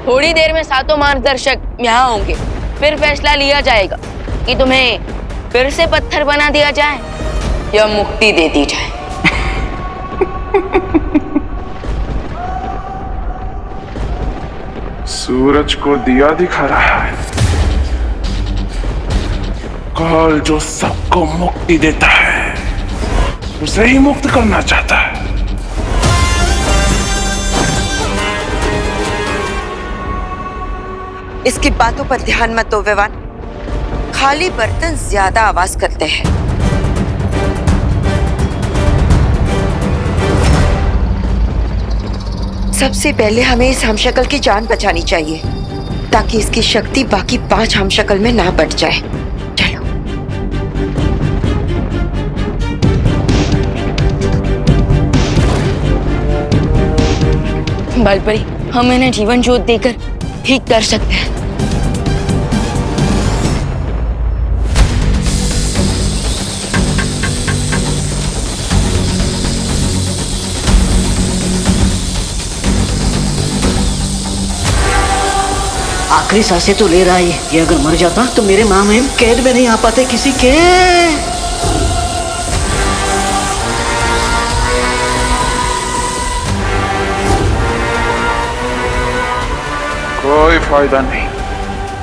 थोड़ी देर में सातों मार्गदर्शक यहाँ होंगे, फिर फैसला लिया जाएगा कि तुम्हें फिर से पत्थर बना दिया जाए या मुक्ति दे दी जाए। सूरज को दिया दिखा रहा है। काल जो सबको मुक्ति देता है उसे ही मुक्त करना चाहता है। इसकी बातों पर ध्यान मत दो विवान। खाली बर्तन ज्यादा आवाज करते हैं। सबसे पहले हमें इस हमशक्ल की जान बचानी चाहिए ताकि इसकी शक्ति बाकी 5 हमशक्ल में ना बट जाए। चलो। बालपरी, हम इन्हें जीवन ज्योत देकर ठीक कर सकते हैं। आखिरी सांसें तो ले रहा है ये अगर मर जाता तो मेरे माँ में कैद में नहीं आ पाते किसी के। कोई फायदा नहीं।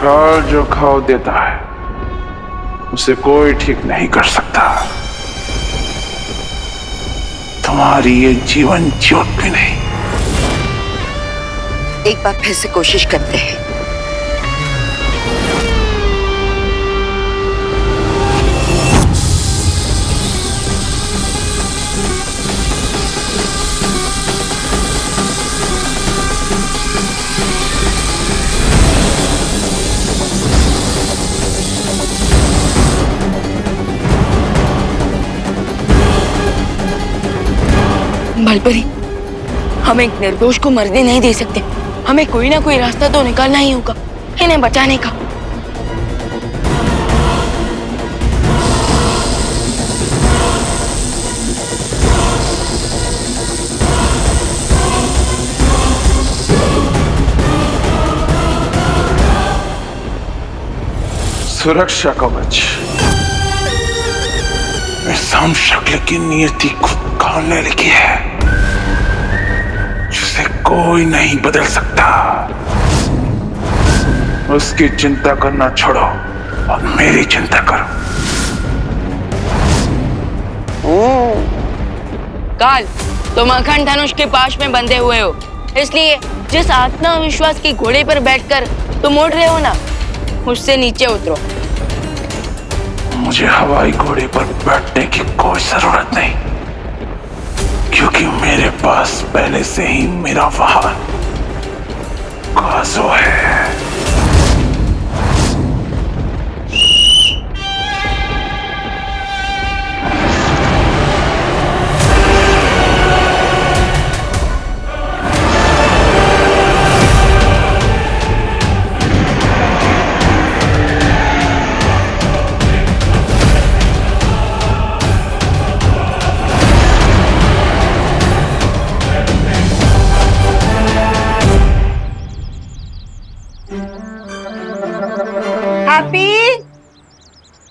काल जो घाव देता है उसे कोई ठीक नहीं कर सकता। तुम्हारी ये जीवन ज्योत भी नहीं। एक बार फिर से कोशिश करते हैं। बालपरी, हम एक निर्दोष को मरने नहीं दे सकते। हमें कोई ना कोई रास्ता तो निकालना ही होगा इन्हें बचाने का। सुरक्षा कवच। इस हमशक्ल की नियति खुद काल ने लिखी है, जिसे कोई नहीं बदल सकता। उसकी चिंता करना छोड़ो और मेरी चिंता करो। काल, तुम अखंड धनुष के पाश में बंधे हुए हो, इसलिए जिस आत्मविश्वास की घोड़े पर बैठकर तुम उड़ रहे हो ना, मुझसे नीचे उतरो। मुझे हवाई घोड़े पर बैठने की कोई जरूरत नहीं, क्योंकि मेरे पास पहले से ही मेरा वाहन काजो है।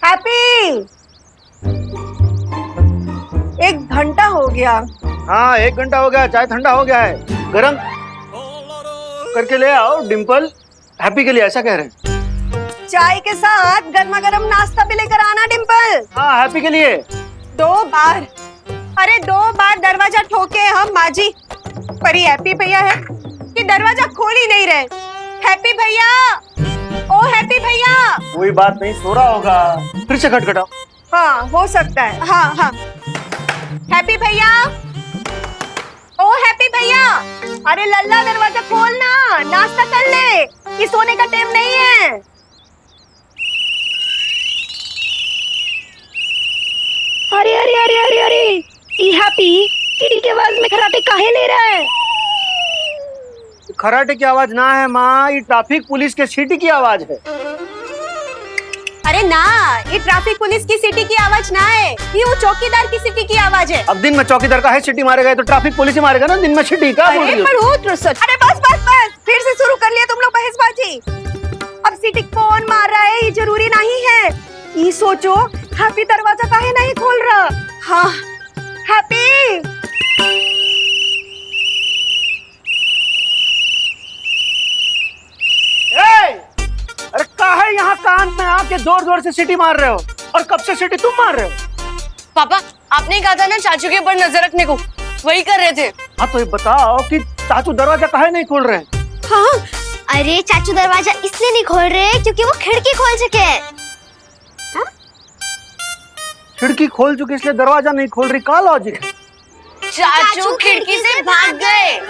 हैप्पी, एक घंटा हो गया। हाँ, 1 घंटा हो गया। चाय ठंडा हो गया है, गरम करके ले आओ। डिम्पल हैप्पी के लिए ऐसा कह रहे हैं। चाय के साथ गर्मा गर्म नाश्ता भी लेकर आना डिम्पल। हाँ, हैप्पी के लिए। 2 बार, अरे 2 बार दरवाजा ठोके हम माजी, पर ये हैप्पी भैया है कि दरवाजा खोल ही नहीं रहे। हैप्पी भैया, ओ हैप्पी भैया। कोई बात नहीं, सो रहा होगा। फिर से खटखटाओ। हाँ, हो सकता है। हाँ हाँ, हैप्पी भैया, ओ हैप्पी भैया, अरे लल्ला दरवाजा खोलना, नाश्ता कर ले, ये सोने का टाइम नहीं है। अरे अरे अरे अरे अरे, ये हैप्पी सीढ़ी के आवाज में खराटे काहे ले रहा है? खराटे की आवाज ना है माँ, ये ट्रैफिक पुलिस के सीटी की आवाज है। अरे ना, ये ट्रैफिक पुलिस की सीटी की आवाज ना है, ये वो चौकीदार की सीटी की आवाज है। अब दिन में चौकीदार का है सीटी मारेगा तो ट्रैफिक पुलिस ही मारेगा ना, दिन में सीटी। क्या बोल रही हो? अरे बस बस बस, फिर से से शुरू कर लिया तुम लोग बहसबाजी। अब सीटी कौन मार रहा है ये जरूरी नहीं है। ये सोचो हैप्पी दरवाजा काहे नहीं खोल रहा। हाँ हैप्पी, अरे काहे यहाँ कान में आके जोर जोर से सीटी मार रहे हो? और कब से सीटी तुम मार रहे हो? पापा आपने कहा था ना चाचू के ऊपर नजर रखने को, वही कर रहे थे। हाँ तो ये बताओ कि चाचू दरवाजा काहे नहीं खोल रहे? हाँ, अरे चाचू दरवाजा इसलिए नहीं खोल रहे क्योंकि वो खिड़की खोल चुके हैं। खिड़की खोल चुकी इसलिए दरवाजा नहीं खोल रही, का लॉजिक है? चाचू खिड़की से भाग गए।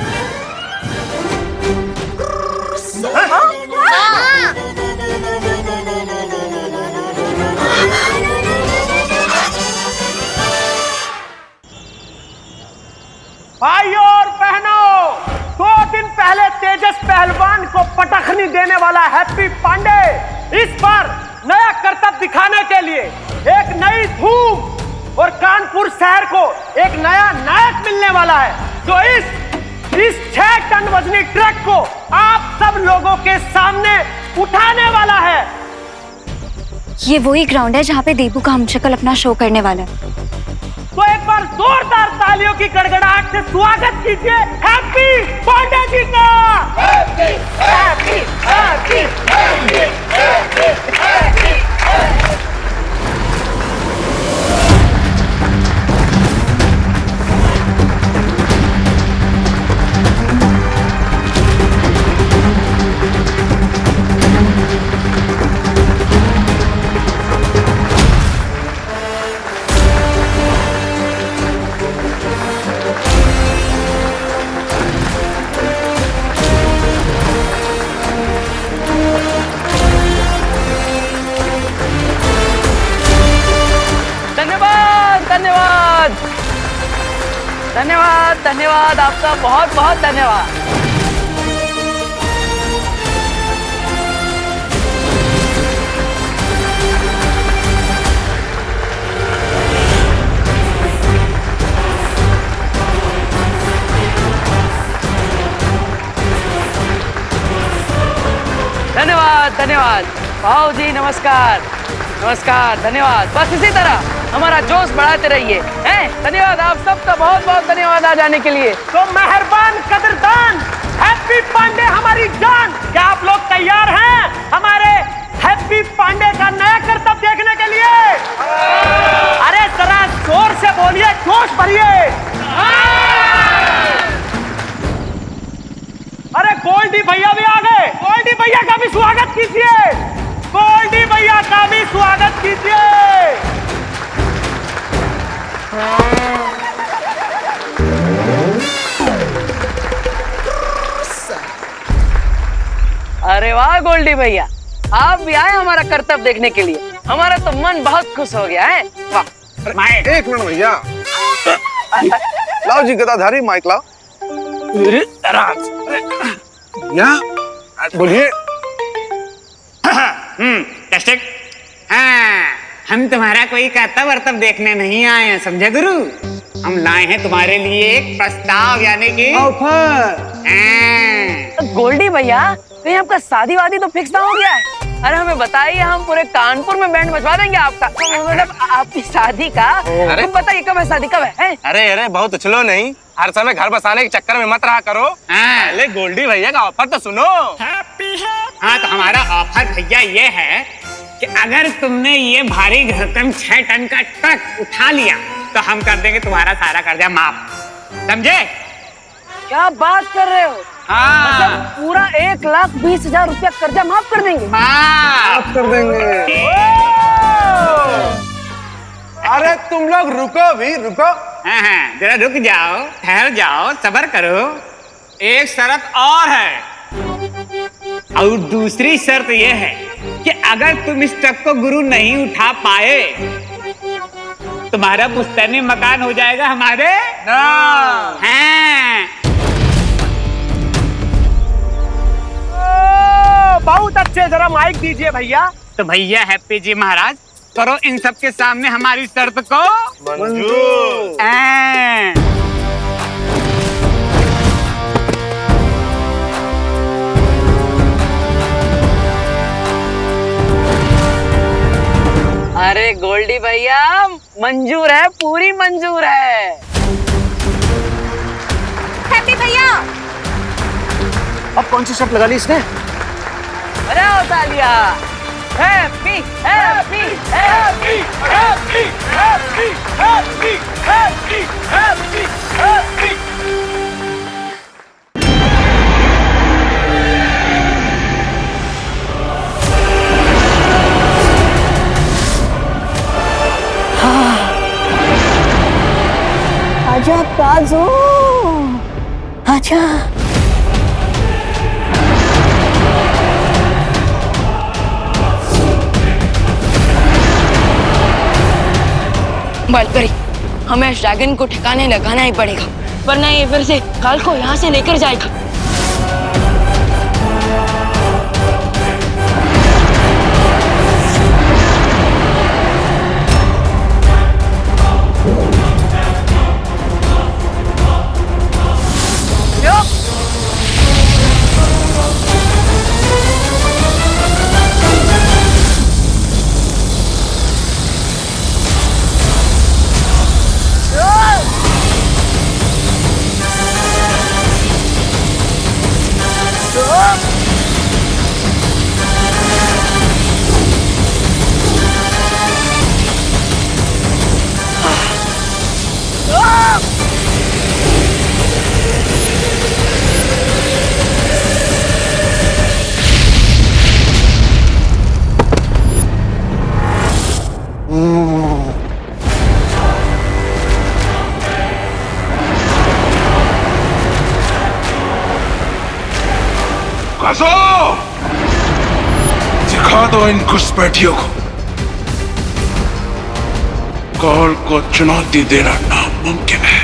भाइयों और बहनों, 2 दिन पहले तेजस पहलवान को पटखनी देने वाला हैप्पी पांडे इस बार नया करतब दिखाने के लिए एक नई धूम और कानपुर शहर को एक नया नायक मिलने वाला है, जो इस 6 टन वजनी ट्रक को आप सब लोगों के सामने उठाने वाला है। ये वही ग्राउंड है जहाँ पे देबू का हमशक्ल अपना शो करने वाला है। तो एक बार जोरदार तालियों की गड़गड़ाहट से स्वागत कीजिए हैप्पी पांडे जी का। Happy happy happy happy happy happy. धन्यवाद धन्यवाद, आपका बहुत बहुत धन्यवाद। धन्यवाद धन्यवाद भाऊ जी, नमस्कार नमस्कार, धन्यवाद। बस इसी तरह हमारा जोश बढ़ाते रहिए। हैं? धन्यवाद आप सबका बहुत बहुत धन्यवाद आ जाने के लिए। तो मेहरबान कदरदान हैप्पी पांडे हमारी जान, क्या आप लोग तैयार हैं हमारे हैप्पी पांडे का नया करतब देखने के लिए? अरे जरा जोर से बोलिए, जोश भरिए। अरे गोल्डी भैया भी आ गए, गोल्डी भैया का भी स्वागत कीजिए, गोल्डी भैया का भी स्वागत कीजिए। अरे वाह गोल्डी भैया, आप भी आए हमारा करतब देखने के लिए, हमारा तो मन बहुत खुश हो गया है। वाह। एक मिनट भैया, लाओ जी गदाधारी माइक लाओ। यहाँ बोलिए। टेस्टिक। हाँ, हम तुम्हारा कोई करतब वर्तब देखने नहीं आए हैं, समझे गुरु। हम लाए हैं तुम्हारे लिए एक प्रस्ताव, यानी कि ऑफर। गोल्डी भैया, कहीं आपका शादी वादी तो फिक्स ना हो गया है? अरे हमें बताइए, हम पूरे कानपुर में बैंड बजवा देंगे आपका, मतलब आपकी शादी का। तुम बताइए कब है शादी, कब है? अरे अरे बहुत उछलो नहीं, हर समय घर बसाने के चक्कर में मत रहा करो। पहले गोल्डी भैया का ऑफर तो सुनो। हाँ तो हमारा ऑफर भैया ये है कि अगर तुमने ये भारी भरकम 6 टन का ट्रक उठा लिया तो हम कर देंगे तुम्हारा सारा कर्जा माफ, समझे? क्या बात कर रहे हो? हाँ, मतलब पूरा 1,20,000 रुपया कर्जा माफ कर देंगे? माफ कर देंगे। अरे तुम लोग रुको भी, रुको। हाँ, जरा रुक जाओ, ठहर जाओ, सब्र करो। एक शर्त और है, और दूसरी शर्त यह है कि अगर तुम इस ट्रक को गुरु नहीं उठा पाए, तुम्हारा पुश्तैनी मकान हो जाएगा हमारे नाम। हाँ। बहुत अच्छे, जरा माइक दीजिए भैया। तो भैया हैप्पी जी महाराज, करो इन सब के सामने हमारी शर्त को मंजूर। अरे गोल्डी भैया मंजूर है, पूरी मंजूर है। हैप्पी भैया अब कौन सी शर्त लगा ली इसने? बजाओ तालियां। Happy happy happy happy happy happy happy happy happy. आजा काजू, आजा। बालकरी, हमें इस ड्रैगन को ठिकाने लगाना ही पड़ेगा, वरना ये फिर से काल को यहाँ से लेकर जाएगा। काजो, दिखा दो इन घुसपैठियों को। काल को चुनौती देना नामुमकिन है।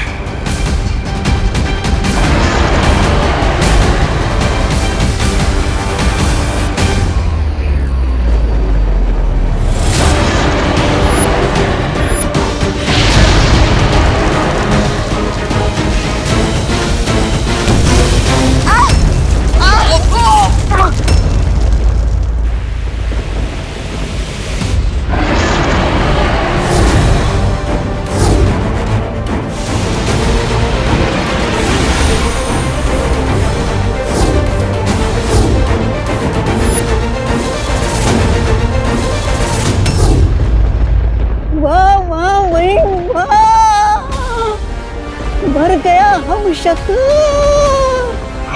मर गया हम शक।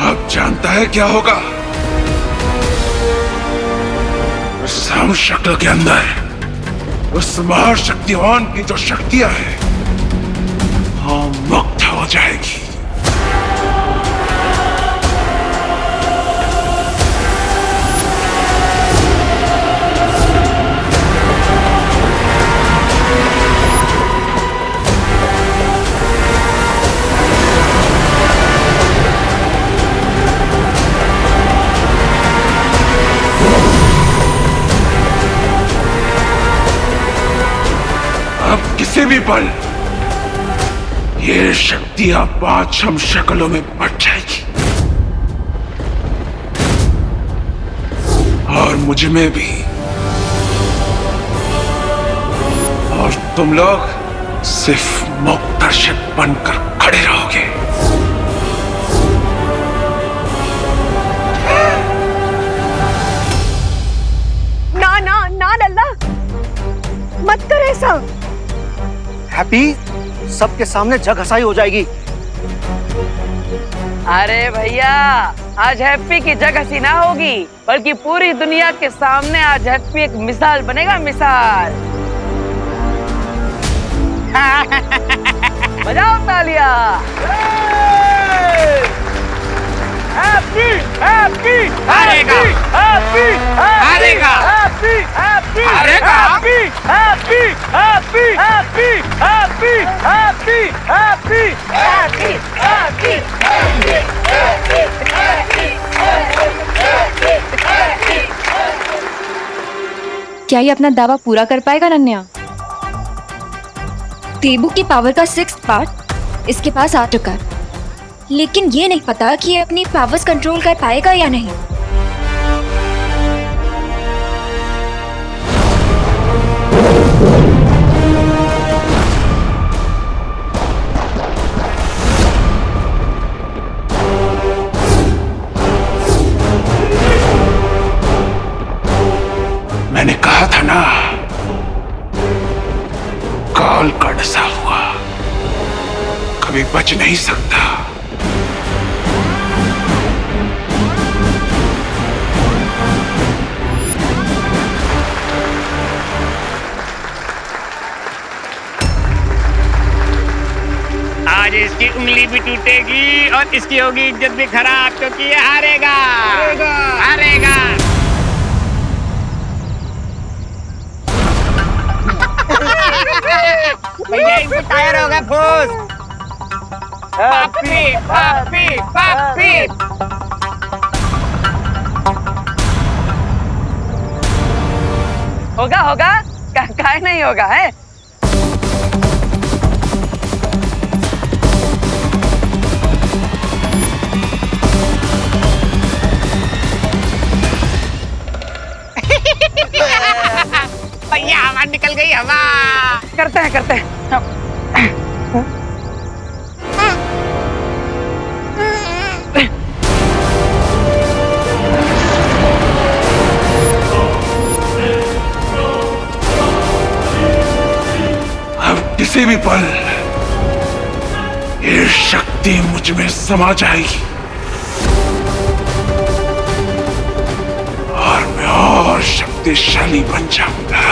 अब जानता है क्या होगा? उस हम शक्ल के अंदर उस महाशक्तिवान की जो शक्तियां हैं वो मुक्त हो जाएगी। अब किसी भी पल ये शक्तियां 5 हम शक्लों में बट जाएगी और मुझ में भी। और तुम लोग सिर्फ मुक्तदर्शक बनकर खड़े रहोगे। ना ना ना लल्ला, मत कर ऐसा। हैप्पी, सबके सामने जग हंसाई हो जाएगी। अरे भैया, आज हैप्पी की जग हंसी ना होगी, बल्कि पूरी दुनिया के सामने आज हैप्पी एक मिसाल बनेगा, मिसाल। बजाओ तालियां। हैप्पी हैप्पी हारेगा। हैप्पी हारेगा। हैप्पी हैप्पी हारेगा। Happy happy happy happy happy happy happy happy happy क्या ये अपना दावा पूरा कर पाएगा नन्या? देबू की पावर का 6th पार्ट इसके पास आ चुका है, लेकिन ये नहीं पता कि ये अपनी पावर्स कंट्रोल कर पाएगा या नहीं। ना, काल का डसा हुआ कभी बच नहीं सकता। आज इसकी उंगली भी टूटेगी और इसकी होगी इज्जत भी खराब, क्योंकि ये हारेगा हारेगा। भैया इनको टायर होगा फूस। पापी पापी पापी। होगा होगा, काहे नहीं होगा है। भैया हवा निकल गई, हवा। करते हैं अब किसी भी पल ये शक्ति मुझ में समा जाएगी और मैं और शक्तिशाली बन जाऊंगा।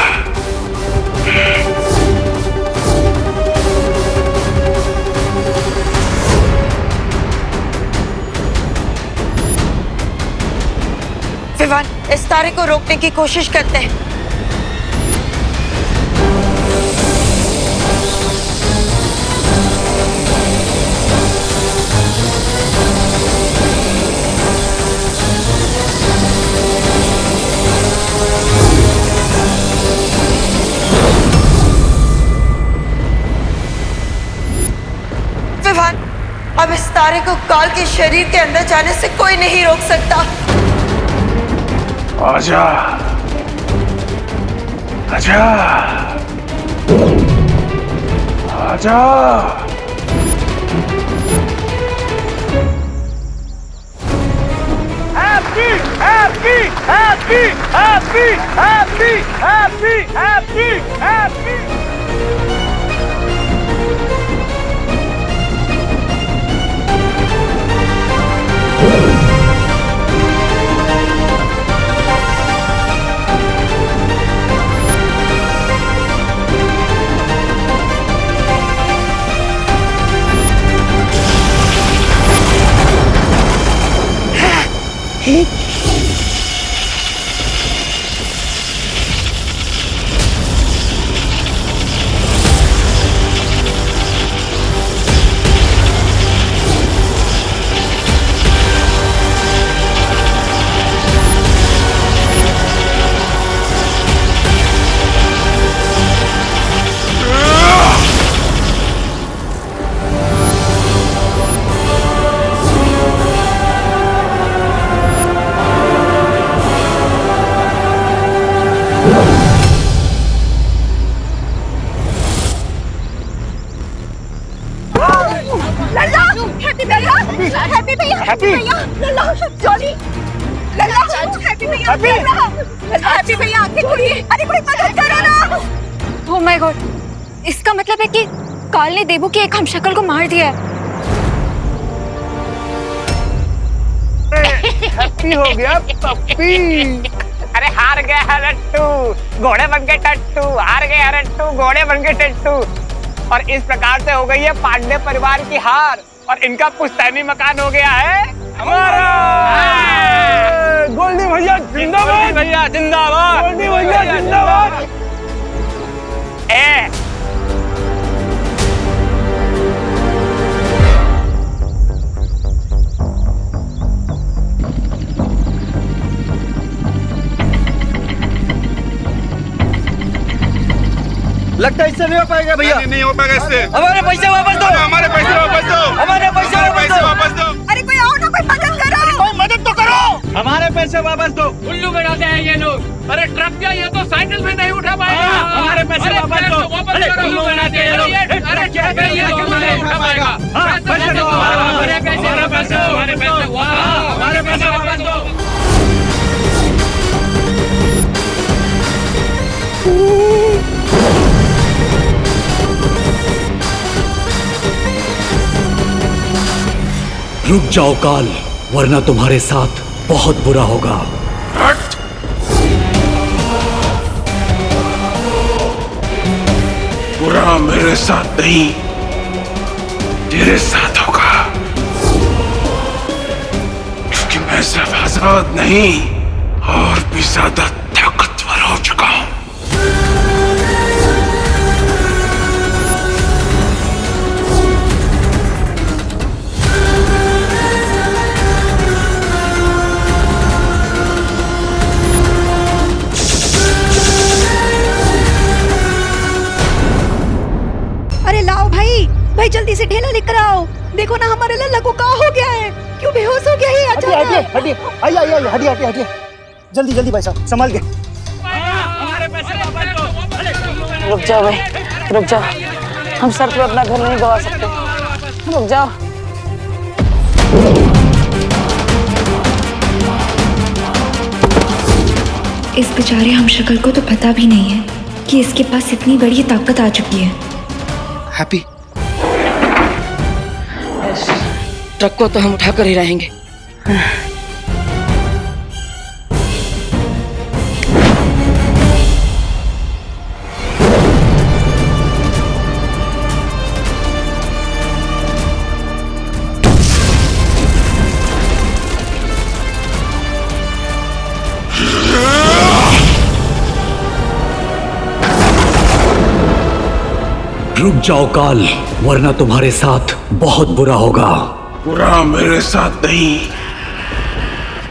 विवान, इस तारे को रोकने की कोशिश करते हैं। विवान, अब इस तारे को काल के शरीर के अंदर जाने से कोई नहीं रोक सकता। आजा आजा आजा। Happy happy happy happy happy happy happy happy. Happy भैया, हैप्पी भैया, लल्ला, जॉली, लल्ला, हैप्पी भैया, हैप्पी भैया, आंखें खोलिए, अरे कोई मदद करो ना। ओह माय गॉड, इसका मतलब है कि काल ने देबू की एक हमशक्ल को मार दिया है। हैप्पी हो गया पप्पी। अरे हार गया है लट्टू, घोड़े बन के टट्टू, हार गया है लट्टू, घोड़े बन के टट्टू। और इस प्रकार से हो गई है पांडे परिवार की हार और इनका पुश्तैनी मकान हो गया है हमारा। गोल्डी भैया जिंदाबाद, भैया जिंदाबाद, गोल्डी भैया जिंदाबाद। लगता है इससे नहीं हो पाएगा भैया। नहीं हो पाएगा इससे। हमारे पैसे वापस दो, हमारे पैसे वापस दो, हमारे पैसे वापस दो। अरे कोई आओ ना, कोई मदद करो, कोई मदद तो करो। हमारे पैसे वापस दो। उल्लू बनाते हैं ये लोग। अरे ट्रक क्या, ये तो साइकिल भी नहीं उठा पाएगा। हमारे पैसे वापस दो। अरे उल्लू बनाते हैं लोग। अरे क्या ये तो नहीं उठा पाएगा। पैसे दो, हमारे पैसे वापस दो, हमारे पैसे, वाह, हमारे पैसे वापस दो। रुक जाओ काल, वरना तुम्हारे साथ बहुत बुरा होगा। हट! बुरा मेरे साथ नहीं, तेरे साथ होगा, क्योंकि मैं सिर्फ आजाद नहीं और भी ज्यादा ताकतवर हो चुका हूं। अरे लाओ भाई, भाई जल्दी से ढेला लेकर आओ। देखो ना हमारे लल्ला को क्या हो गया है, क्यों बेहोश हो गया है अचानक। हटिए जल्दी जल्दी भाई साहब संभाल के। हमारे पैसे वापस दो। रुक जाओ भाई, रुक जाओ। हम सर पे अपना घर नहीं गवा सकते, रुक जाओ। इस बेचारे हमशक्ल को तो पता भी नहीं है कि इसके पास इतनी बड़ी ताकत आ चुकी है। हैप्पी, ट्रक को तो हम उठाकर ही रहेंगे। रुक जाओ काल, वरना तुम्हारे साथ बहुत बुरा होगा। बुरा मेरे साथ नहीं,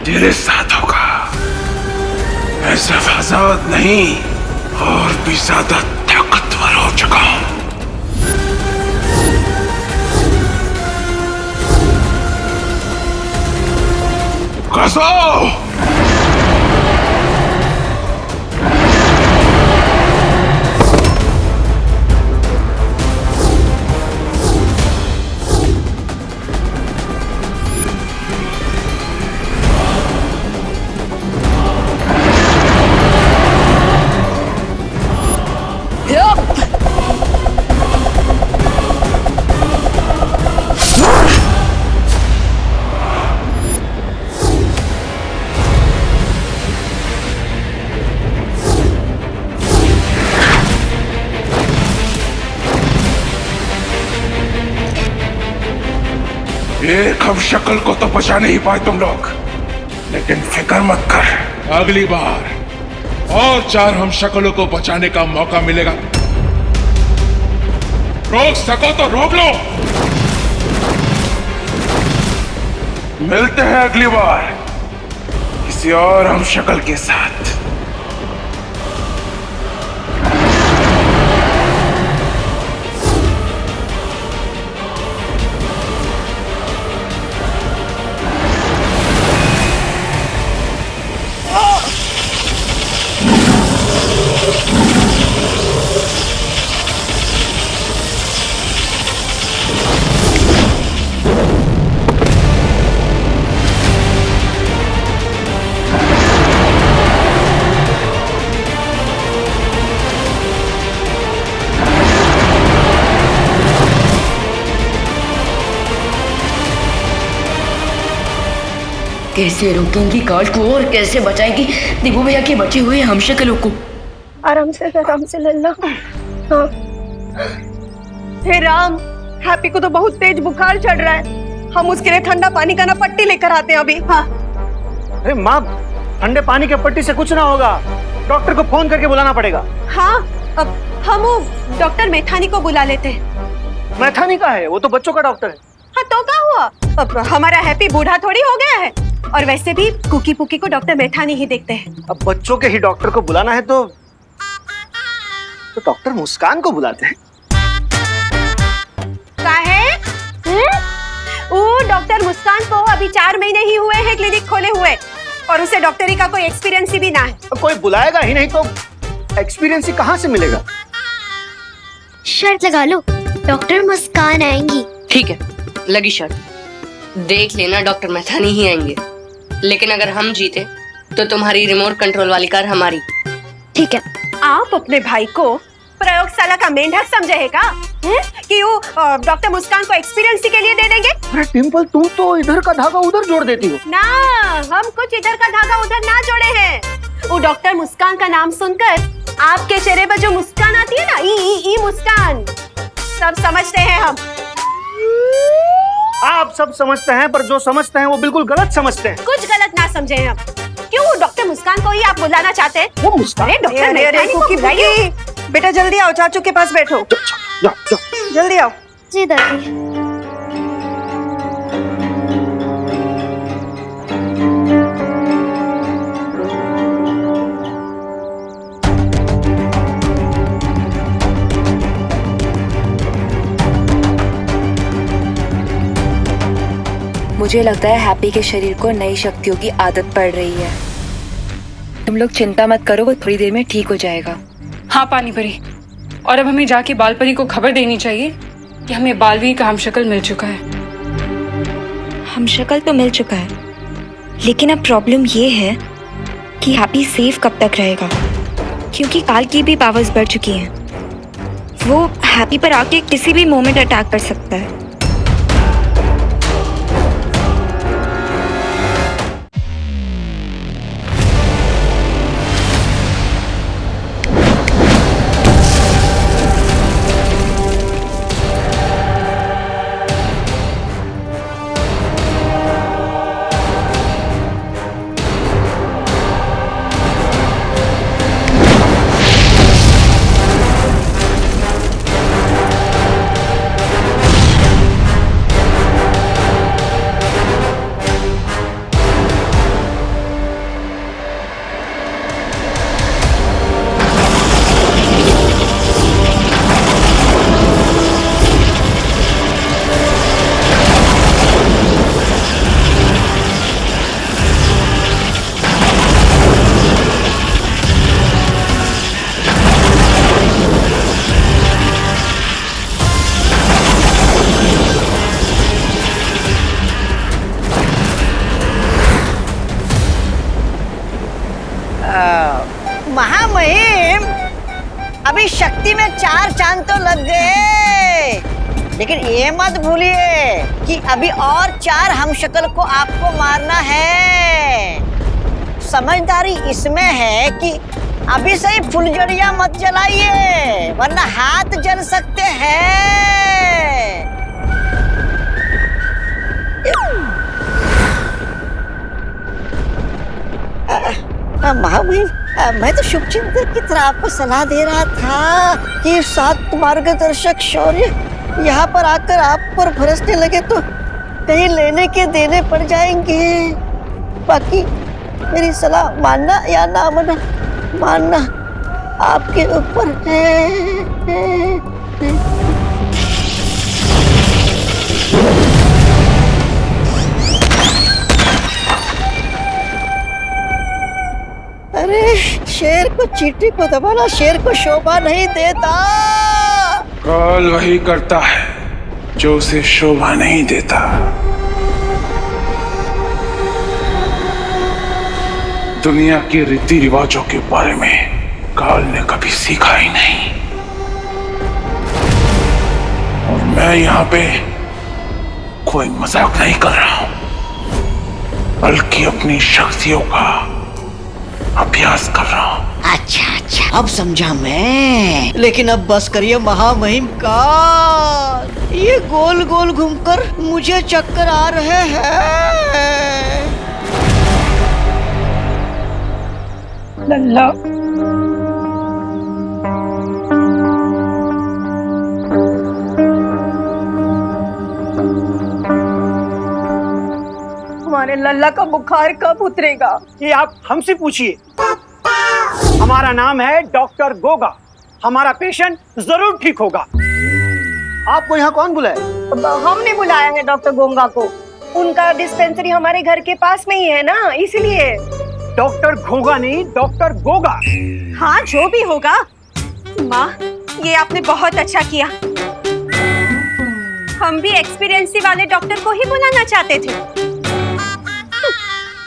तेरे साथ होगा। मैं सिर्फ आजाद नहीं और भी ज्यादा ताकतवर हो चुका हूं। कसो! एक हम शक्ल को तो बचा नहीं पाए तुम लोग, लेकिन फिक्र मत कर, अगली बार और 4 हम शक्लों को बचाने का मौका मिलेगा। रोक सको तो रोक लो। मिलते हैं अगली बार किसी और हम शक्ल के साथ। कैसे रोकेंगी काल को और कैसे बचाएंगी दिबू भैया के बचे हुए हमशक्लों को? आराम से लल्ला। हाँ। हे राम, हैप्पी को तो बहुत तेज बुखार चढ़ रहा है। हम उसके लिए ठंडा पानी का ना पट्टी लेकर आते हैं अभी। हाँ। अरे माँ, ठंडे पानी के पट्टी से कुछ ना होगा, डॉक्टर को फोन करके बुलाना पड़ेगा। हाँ, अब हम वो डॉक्टर मैथानी को बुला लेते हैं। मैथानी का है? वो तो बच्चों का डॉक्टर है। हाँ तो क्या हुआ, अब हमारा हैप्पी बूढ़ा थोड़ी हो गया है। और वैसे भी कुकी पुकी को डॉक्टर मैथानी ही देखते हैं। अब बच्चों के ही डॉक्टर को बुलाना है तो डॉक्टर मुस्कान को बुलाते हैं। क्या है? वो डॉक्टर मुस्कान को अभी 4 महीने ही हुए हैं क्लिनिक खोले हुए, और उसे डॉक्टरी का कोई एक्सपीरियंस भी ना है। कोई बुलाएगा ही नहीं तो एक्सपीरियंस ही कहाँ से मिलेगा? शर्त लगा लो, डॉक्टर मुस्कान आएंगी। ठीक है, लगी शर्त। देख लेना, डॉक्टर मैथानी ही आएंगे, लेकिन अगर हम जीते तो तुम्हारी रिमोट कंट्रोल वाली कार हमारी। ठीक है। आप अपने भाई को प्रयोगशाला का मेंढक समझे है का कि वो डॉक्टर मुस्कान को एक्सपीरियंस के लिए दे देंगे? अरे टिम्पल, तुम तो इधर का धागा उधर जोड़ देती हो ना, हम कुछ इधर का धागा उधर ना जोड़े हैं। वो डॉक्टर मुस्कान का नाम सुनकर आपके चेहरे पर जो मुस्कान आती है ना, ई मुस्कान, सब समझते हैं हम। आप सब समझते हैं, पर जो समझते हैं वो बिल्कुल गलत समझते हैं। कुछ गलत ना समझे हम। क्यों वो डॉक्टर मुस्कान को ही आप बुलाना चाहते हैं? वो मुस्कान? डॉक्टर कुकी, बेटा जल्दी आओ, चाचू के पास बैठो। जाओ। जल्दी आओ। जी दादी। मुझे लगता है हैप्पी के शरीर को नई शक्तियों की आदत पड़ रही है। तुम लोग चिंता मत करो, वो थोड़ी देर में ठीक हो जाएगा। हाँ पानी परी, और अब हमें जाके बाल परी को खबर देनी चाहिए कि हमें बालवीर का हमशक्ल मिल चुका है। हमशक्ल तो मिल चुका है, लेकिन अब प्रॉब्लम ये है कि हैप्पी सेफ कब तक रहेगा, क्योंकि काल की भी पावर्स बढ़ चुकी हैं। वो हैप्पी पर आके किसी भी मोमेंट अटैक कर सकता है। महामहिम, अभी शक्ति में 4 चांद तो लग गए, लेकिन ये मत भूलिए कि अभी और 4 हमशक्ल को आपको मारना है। समझदारी इसमें है कि अभी से ही फुलझड़ियां मत जलाइए, वरना हाथ जल सकते हैं। महामहिम, मैं तो शुभचिंतक की तरह आपको सलाह दे रहा था कि 7 मार्गदर्शक शौर्य यहाँ पर आकर आप पर बरसने लगे तो कहीं लेने के देने पड़ जाएंगे। बाकी मेरी सलाह मानना या ना मानना आपके ऊपर है। अरे शेर को चींटी को दबाना शेर को शोभा नहीं देता। काल वही करता है जो उसे शोभा नहीं देता। दुनिया के रीति रिवाजों के बारे में काल ने कभी सीखा ही नहीं, और मैं यहाँ पे कोई मजाक नहीं कर रहा हूं, बल्कि अपनी शक्तियों का अभ्यास कर रहा हूं। अच्छा, अब समझा मैं। लेकिन अब बस करिए महामहिम का, ये गोल गोल घूमकर मुझे चक्कर आ रहे हैं। लल्ला, हमारे लल्ला का बुखार कब उतरेगा? ये आप हमसे पूछिए। हमारा नाम है डॉक्टर गोगा, हमारा पेशेंट जरूर ठीक होगा। आपको यहाँ कौन बुलाया? हमने बुलाया है डॉक्टर गोंगा को, उनका डिस्पेंसरी हमारे घर के पास में ही है ना, इसलिए। डॉक्टर घोगा नहीं, डॉक्टर गोगा। हाँ, जो भी होगा। माँ, ये आपने बहुत अच्छा किया। हम भी एक्सपीरियंसी वाले डॉक्टर को ही बुलाना चाहते थे,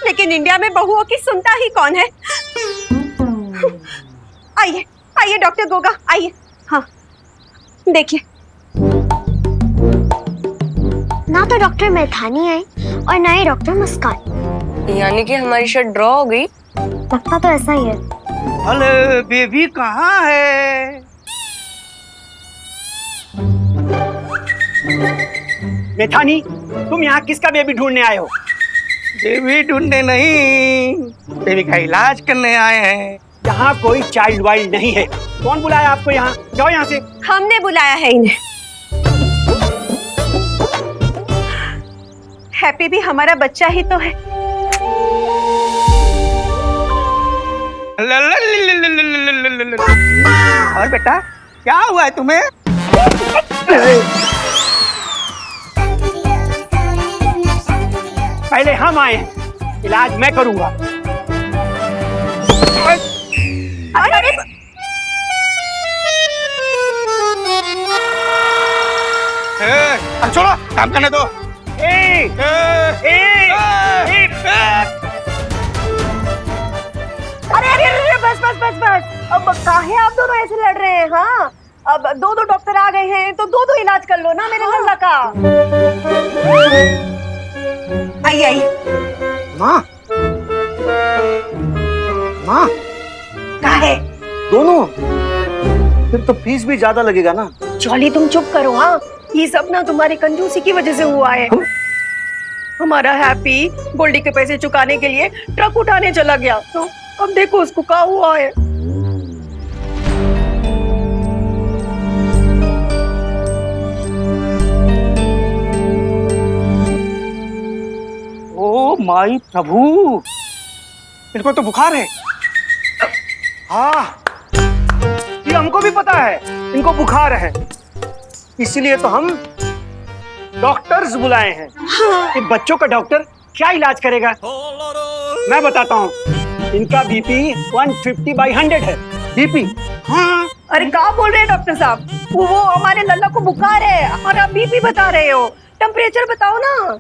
लेकिन इंडिया में बहुओं की सुनता ही कौन है। आइए आइए डॉक्टर गोगा, आइए हाँ देखिए, ना तो डॉक्टर मैथानी आई और ना ही डॉक्टर मुस्कान। यानी कि हमारी शर्ट ड्रॉ हो गई। लगता तो ऐसा ही है। अरे बेबी कहाँ है? मैथानी, तुम यहाँ किसका बेबी ढूंढने आए हो? बेबी ढूंढने नहीं, बेबी का इलाज करने आए हैं। यहाँ कोई चाइल्ड वाइल्ड नहीं है। कौन बुलाया आपको यहाँ? जाओ यहाँ से। हमने बुलाया है इन्हें। हैप्पी भी हमारा बच्चा ही तो है। और बेटा क्या हुआ है तुम्हें? पहले हम आए हैं, इलाज मैं करूंगा। अरे छोड़ो, काम करने दो। अरे अरे अरे बस बस बस बस। अब काहे आप दोनों ऐसे लड़ रहे हैं? हाँ, अब दो दो डॉक्टर आ गए हैं तो दो दो इलाज कर लो ना मेरे लल्ला का। आई आई माँ, माँ कहाँ है? दोनों? फिर तो फीस भी ज्यादा लगेगा ना। जॉली तुम चुप करो। हाँ, ये सब ना तुम्हारी कंजूसी की वजह से हुआ है। हमारा हैप्पी गोल्डी के पैसे चुकाने के लिए ट्रक उठाने चला गया, तो अब देखो उसको क्या हुआ है। ओ माई प्रभु, इनको तो बुखार है। हाँ, ये हमको भी पता है इनको बुखार है, इसलिए तो हम डॉक्टर्स बुलाए हैं। हाँ। ये बच्चों का डॉक्टर क्या इलाज करेगा? मैं बताता हूँ, इनका बीपी 150/100 है। बीपी? हाँ। अरे क्या बोल रहे हैं डॉक्टर साहब? वो हमारे लल्ला को बुखार है और आप बीपी बता रहे हो। टेम्परेचर बताओ ना।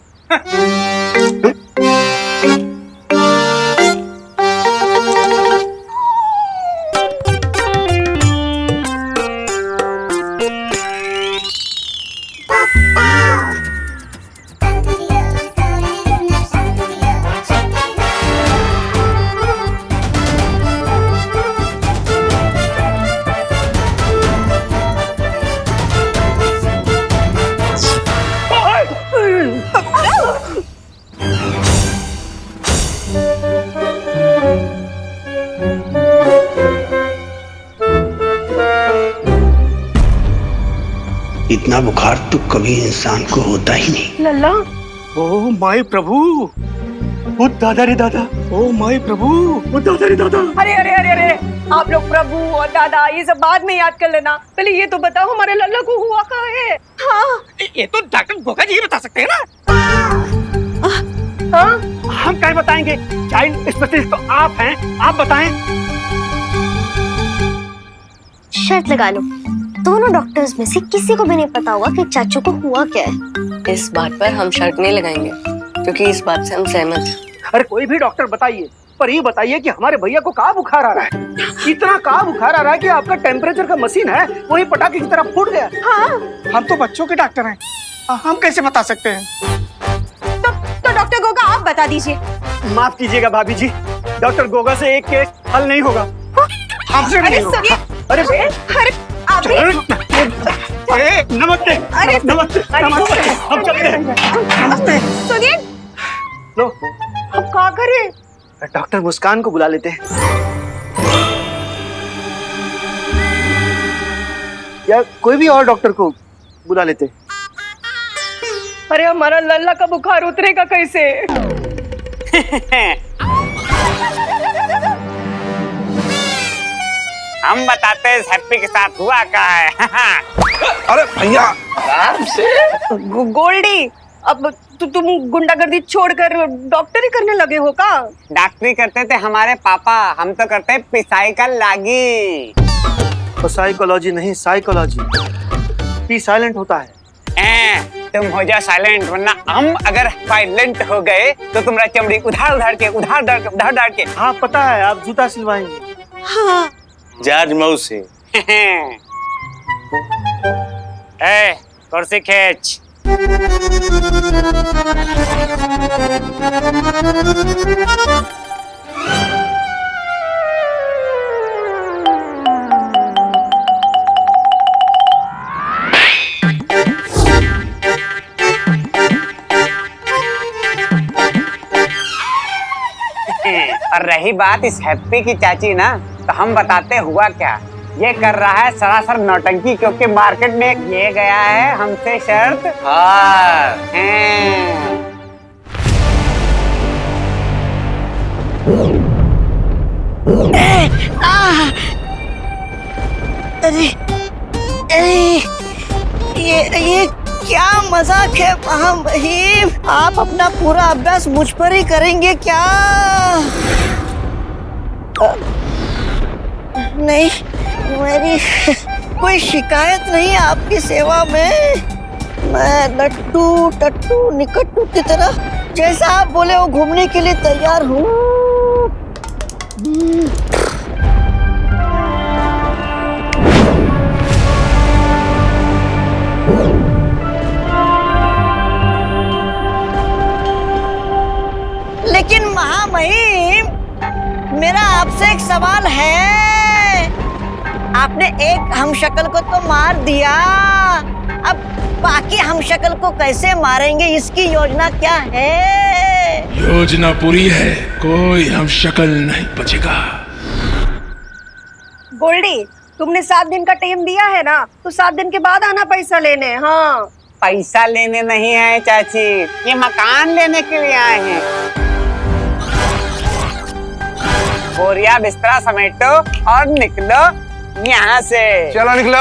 इतना बुखार तो कभी इंसान को होता ही नहीं। लल्ला, ओ माय प्रभु, ओ दादा रे दादा, ओ माय प्रभु, ओ दादा रे दादा। अरे अरे अरे अरे, आप लोग प्रभु और दादा ये सब बाद में याद कर लेना। पहले ये तो बताओ हमारे लल्ला को हुआ क्या है? हाँ, ये तो डॉक्टर गोगा जी ही बता सकते हैं ना। हाँ? हम क्या बताएंगे? चाइल्ड स्पेशलिस्ट तो आप हैं, आप बताएं। शर्त लगा लो, दोनों डॉक्टर्स में से किसी को भी नहीं पता होगा कि चाचू को हुआ क्या है। इस बात पर हम शर्त नहीं लगाएंगे, क्योंकि इस बात से हम सहमत हैं। अरे कोई भी डॉक्टर बताइए, पर ये बताइए कि हमारे भैया को कहाँ बुखार आ रहा है? इतना कहाँ बुखार आ रहा है कि आपका टेम्परेचर का मशीन है वही पटाखे की तरह फूट गया। हाँ? हम तो बच्चों के डॉक्टर हैं, हम कैसे बता सकते हैं? तो डॉक्टर गोगा आप बता दीजिए। माफ कीजिएगा भाभी जी, डॉक्टर गोगा से एक केस हल नहीं होगा। हमसे अरे नहीं होगा। सुनिए, अरे आप भी नमस्ते। अरे नमस्ते, नमस्ते, हम चलते हैं। नमस्ते। सुनिए, लो, अब क्या करें? डॉक्टर मुस्कान को बुला लेते हैं, या कोई भी और डॉक्टर को बुला लेते हैं। अरे हमारा लल्ला का बुखार उतरेगा कैसे? हम बताते हैं हैप्पी के साथ हुआ क्या है। अरे भैया आराम से। गोल्डी, अब तुम गुंडागर्दी छोड़कर डॉक्टरी करने लगे हो का? डॉक्टरी करते थे हमारे पापा, हम तो करते हैं पिसाई का लागी। तो साइकोलॉजी नहीं, साइकोलॉजी। पी साइलेंट होता है। तुम हो जाओ साइलेंट, वरना हम अगर वायलेंट हो गए तो तुम्हारा चमड़ी उधार उधार के। हाँ पता है, आप जूता सिलवाएंगे। हाँ। जॉर्ज मौसी। ए, कुर्सी खींच। और रही बात इस हैप्पी की चाची ना, तो हम बताते हुआ क्या, ये कर रहा है सरासर नौटंकी, क्योंकि मार्केट में ये गया है हमसे शर्त। हाँ। अरे अरे ये क्या मजाक है महामहिम? आप अपना पूरा अभ्यास मुझ पर ही करेंगे क्या? नहीं, मेरी कोई शिकायत नहीं आपकी सेवा में। मैं लट्टू टट्टू निकट्टू की तरह जैसा आप बोले वो घूमने के लिए तैयार हूँ। लेकिन महामहिम, मेरा आपसे एक सवाल है। आपने एक हमशक्ल को तो मार दिया, अब बाकी हमशक्ल को कैसे मारेंगे, इसकी योजना क्या है? योजना पूरी है, कोई हमशक्ल नहीं बचेगा। गोल्डी, तुमने 7 दिन का टाइम दिया है ना, तो 7 दिन के बाद आना पैसा लेने। हाँ, पैसा लेने नहीं आए चाची, ये मकान लेने के लिए आए हैं। बोरिया बिस्तरा समेटो और निकलो यहाँ से। चलो निकलो।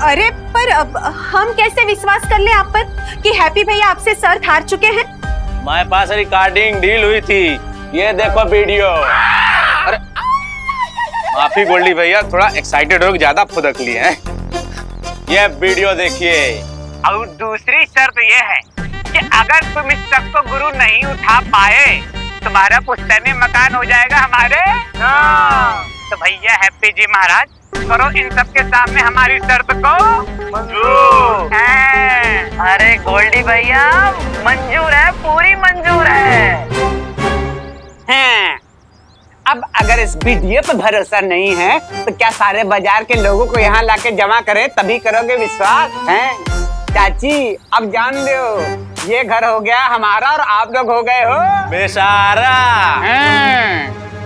अरे पर अब हम कैसे विश्वास कर ले आप पर कि हैप्पी भैया आपसे शर्त हार चुके हैं? हमारे पास रिकॉर्डिंग डील हुई थी, ये देखो वीडियो। अरे माफी गोल्डी भैया, थोड़ा एक्साइटेड हो, ज्यादा फुदक लिए हैं। ये वीडियो देखिए। और दूसरी शर्त ये है कि अगर तुम इस शख्स को गुरु नहीं उठा पाए, तुम्हारा पुश्तैनी मकान हो जाएगा हमारे। तो भैया हैप्पी जी महाराज, करो इन सब के सामने हमारी शर्त को मंजूर। अरे गोल्डी भैया, मंजूर है, पूरी मंजूर है। अब अगर इस वीडियो पर भरोसा नहीं है तो क्या सारे बाजार के लोगों को यहाँ लाके जमा करे, तभी करोगे विश्वास? हैं चाची, अब जान लो, ये घर हो गया हमारा और आप लोग हो गए हो बेसारा।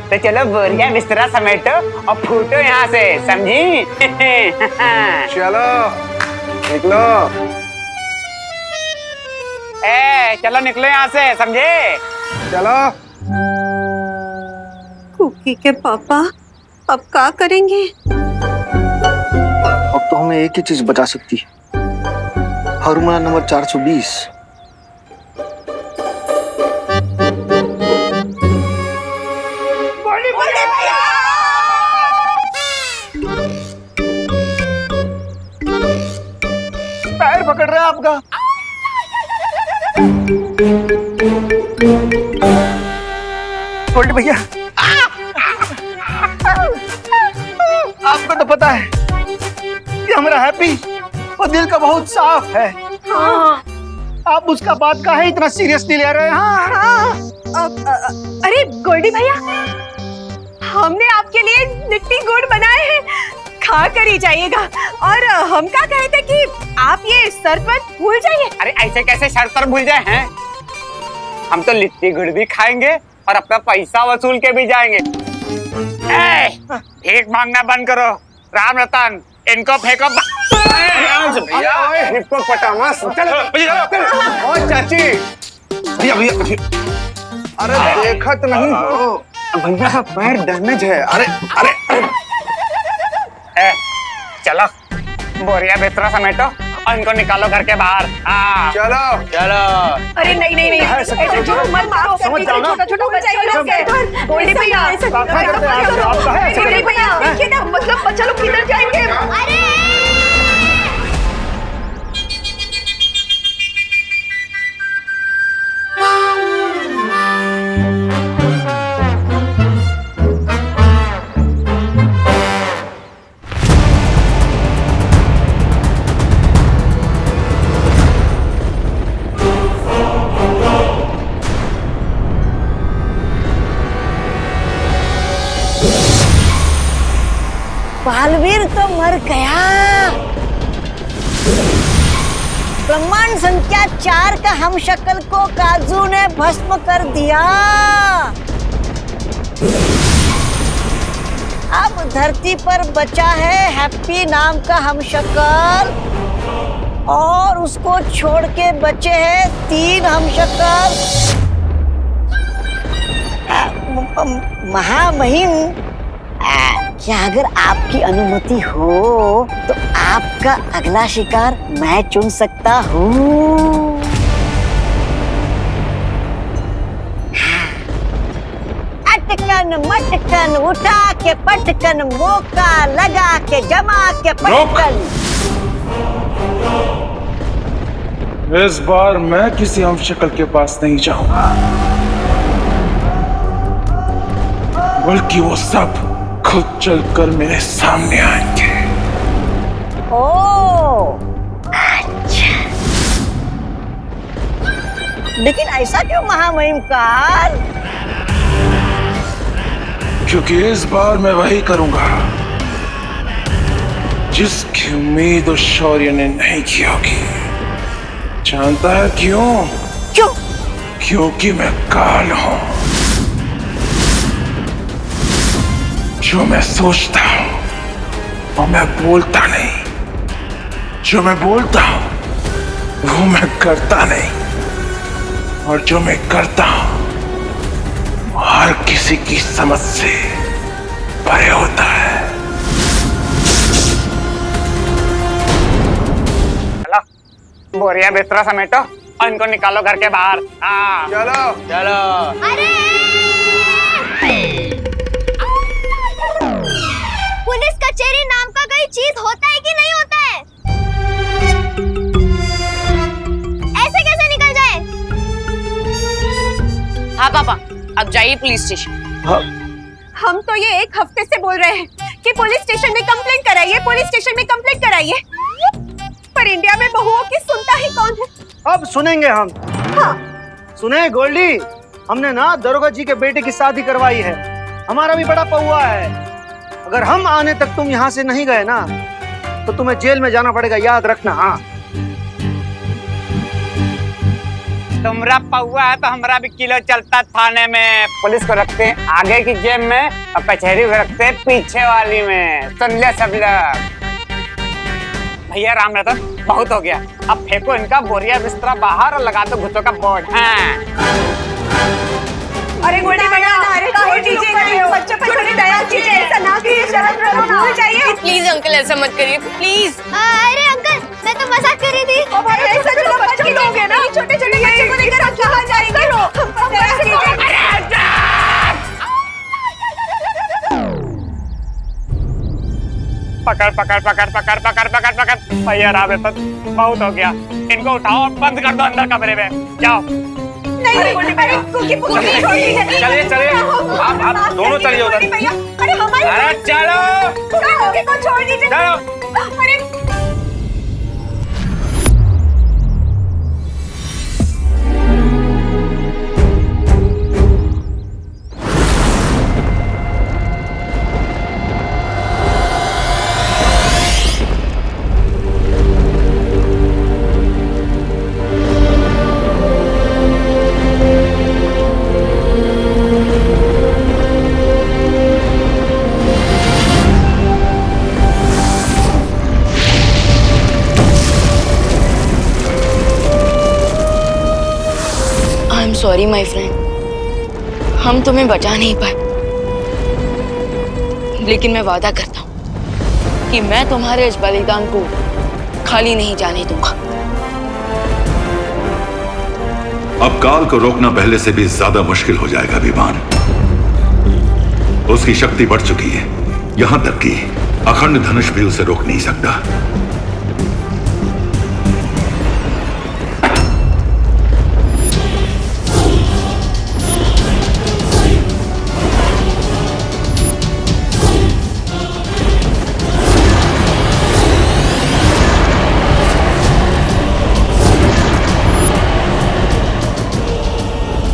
तो चलो बोरिया बिस्तरा समेटो और फूटो यहाँ से, समझी? चलो निकलो। चलो निकलो यहाँ से, समझे? चलो। कुकी के पापा अब क्या करेंगे? अब तो हमें एक ही चीज बचा सकती है, फॉर्मूला नंबर 420। पैर पकड़ रहा है आपका। गोल्डी भैया, आपको तो पता है कि हमारा हैप्पी वो दिल का बहुत साफ है। हाँ। आप उसका बात का है इतना सीरियसली ले रहे हैं? हाँ। अरे गोल्डी भैया, हमने आपके लिए लिट्टी गुड़ बनाए हैं, खा कर ही जाइएगा। और हम क्या कहे थे कि आप ये शर्त पर भूल जाइए। अरे ऐसे कैसे शर्त पर भूल जाए हैं? हम तो लिट्टी गुड़ भी खाएंगे और अपना पैसा वसूल के भी जाएंगे। भीख मांगना बंद करो। राम रतन, इनको फेंको। हिप्पोपोटामस। चलो चाची। भैया भैया, अरे देखा तो नहीं हो, भैया का पैर डैमेज है। अरे अरे चलो बोरिया बिस्तरा समेटो और इनको निकालो घर के बाहर। चलो चलो। अरे नहीं नहीं नहीं, ऐसे जो मत मारो, समझ जाओ ना, छोटा बच्चा है। गोल्डी भैया, गोल्डी भैया, देखिए ना, मतलब बच्चा लोग किधर जाएंगे? अरे बालवीर तो मर गया। ब्रह्मांड संख्या 4 का हमशक्ल को काजू ने भस्म कर दिया। अब धरती पर बचा है हैप्पी नाम का हमशक्ल, और उसको छोड़ के बचे हैं 3 हमशक्ल। महामहिम, क्या अगर आपकी अनुमति हो तो आपका अगला शिकार मैं चुन सकता हूँ? अटकन मटकन उठा के पटकन, मौका लगा के जमा के पटकन। इस बार मैं किसी हमशक्ल के पास नहीं जाऊंगा, बल्कि वो सब खुद चलकर मेरे सामने आएंगे। ओह, अच्छा। लेकिन ऐसा क्यों महामहिम काल? क्योंकि इस बार मैं वही करूंगा जिसकी उम्मीद उस शौर्य ने नहीं की होगी। जानता है क्यों? क्यों? क्योंकि मैं काल हूं। जो मैं सोचता हूं और मैं बोलता नहीं, जो मैं बोलता हूं वो मैं करता नहीं, और जो मैं करता हूं वो हर किसी की समझ से परे होता है। चलो बोरिया बिस्तरा समेटो और इनको निकालो घर के बाहर। हाँ चलो चलो। पुलिस कचहरी नाम का कोई चीज होता है कि नहीं होता है? ऐसे कैसे निकल जाए? हाँ पापा, अब जाइए पुलिस स्टेशन। हाँ। हम तो ये 1 हफ्ते से बोल रहे हैं कि पुलिस स्टेशन में कंप्लेंट कराइए, पुलिस स्टेशन में कंप्लेंट कराइए, पर इंडिया में बहुओं की सुनता ही कौन है? अब सुनेंगे हम। हाँ। सुने गोल्डी, हमने ना दरोगा जी के बेटे की शादी करवाई है। हमारा भी बड़ा पौआ है। अगर हम आने तक तुम यहाँ से नहीं गए ना तो तुम्हें जेल में जाना पड़ेगा, याद रखना। हाँ, तुमरा पौआ है तो हमारा भी किलो चलता थाने में। पुलिस को रखते हैं आगे की जेब में और कचहरी को रखते हैं पीछे वाली में। सुन ले सब लोग। भैया राम रतन, बहुत हो गया, अब फेंको इनका बोरिया बिस्तरा बाहर और लगा दो घुसों का बोर्ड। हाँ। अरे गोल्डी भैया, अरे छोड़ दीजिए, बच्चों पर थोड़ी दया कीजिए, ऐसा ना कीजिए, शर्म करो ना। चाहिए प्लीज अंकल ऐसा मत करिए प्लीज। अरे अंकल, मैं तो मजाक कर रही थी। ओ भाई ऐसा तो बच्चे लोग हैं ना, छोटे छोटे बच्चों को लेकर हम कहाँ जाएंगे? पकड़ पकड़ पकड़ पकड़ पकड़ पकड़ पकड़। भैया राम रतन, बहुत हो गया, इनको उठाओ और बंद कर दो अंदर कमरे में। जाओ। नहीं, कुकी छोड़ दीजिए। चलिए चलिए, आप दोनों चलिए उधर। अरे हमारी, अरे चलो, को छोड़ दीजिए। अरे सॉरी माय फ्रेंड, हम तुम्हें बचा नहीं पाए, लेकिन मैं वादा करता हूँ कि मैं तुम्हारे इस बलिदान को खाली नहीं जाने दूंगा। अब काल को रोकना पहले से भी ज्यादा मुश्किल हो जाएगा विमान। उसकी शक्ति बढ़ चुकी है, यहां तक कि अखंड धनुष भी उसे रोक नहीं सकता।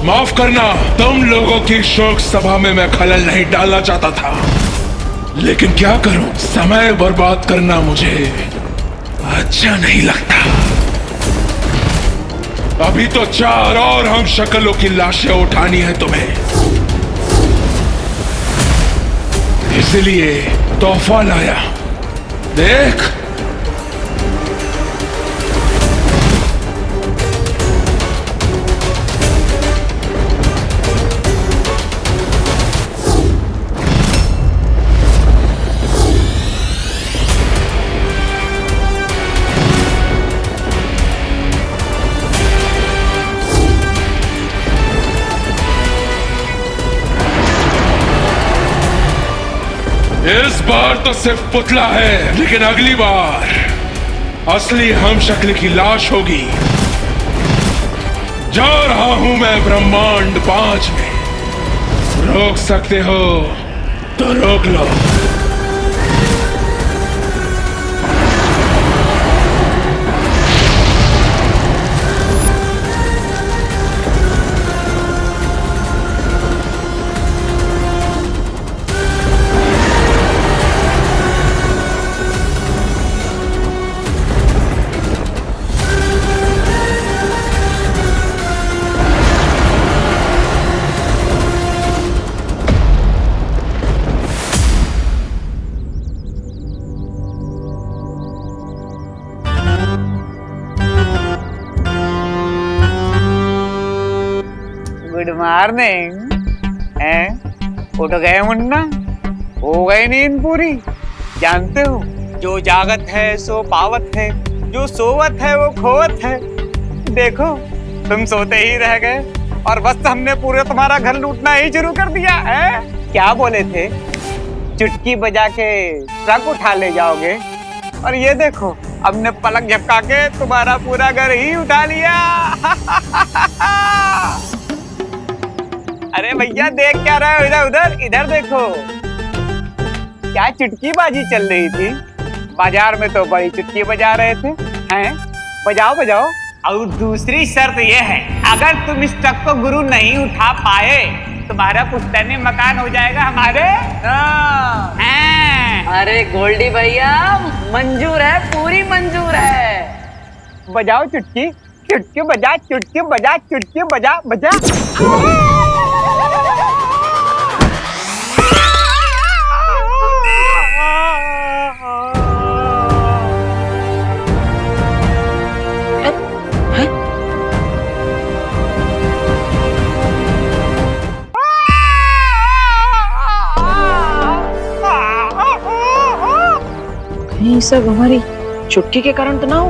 माफ करना, तुम लोगों की शोक सभा में मैं खलल नहीं डालना चाहता था, लेकिन क्या करूं, समय बर्बाद करना मुझे अच्छा नहीं लगता। अभी तो 4 और हम शक्लों की लाशें उठानी है तुम्हें, इसलिए तोहफा लाया, देख। इस बार तो सिर्फ पुतला है, लेकिन अगली बार असली हम शक्ल की लाश होगी। जा रहा हूं मैं ब्रह्मांड 5 में, रोक सकते हो तो रोक लो। Good morning. उठ गए मुन्ना? हो गई नींद पूरी? जानते हो, जो जागत है सो पावत है, जो सोवत है वो खोवत है। देखो तुम सोते ही रह गए और बस हमने पूरे तुम्हारा घर लूटना ही शुरू कर दिया है। क्या बोले थे, चुटकी बजा के ट्रक उठा ले जाओगे, और ये देखो हमने पलक झपका के तुम्हारा पूरा घर ही उठा लिया। अरे भैया देख क्या रहे हो, इधर उधर, इधर देखो। क्या चुटकी बाजी चल रही थी? बाजार में तो बड़ी चुटकी बजा रहे थे। हैं? बजाओ बजाओ। और दूसरी शर्त यह है, अगर तुम इस ट्रक को गुरु नहीं उठा पाए, तुम्हारा पुश्तैनी मकान हो जाएगा हमारे। अरे गोल्डी भैया मंजूर है, पूरी मंजूर है। बजाओ चुटकी, चुटकी बजा, चुटकी बजा, चुटकी बजा, बजा। ये सब हमारी चुटकी के कारण तो ना हो?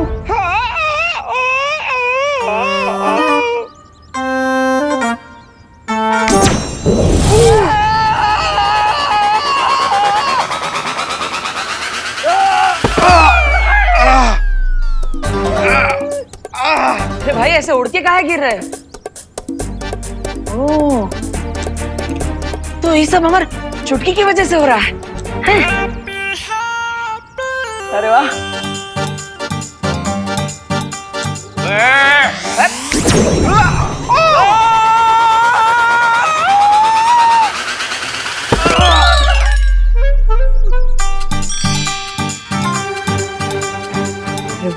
अरे भाई ऐसे उड़ के काहे गिर रहे? ओह, तो ये सब हमारे चुटकी की वजह से हो रहा है। अरे वाह।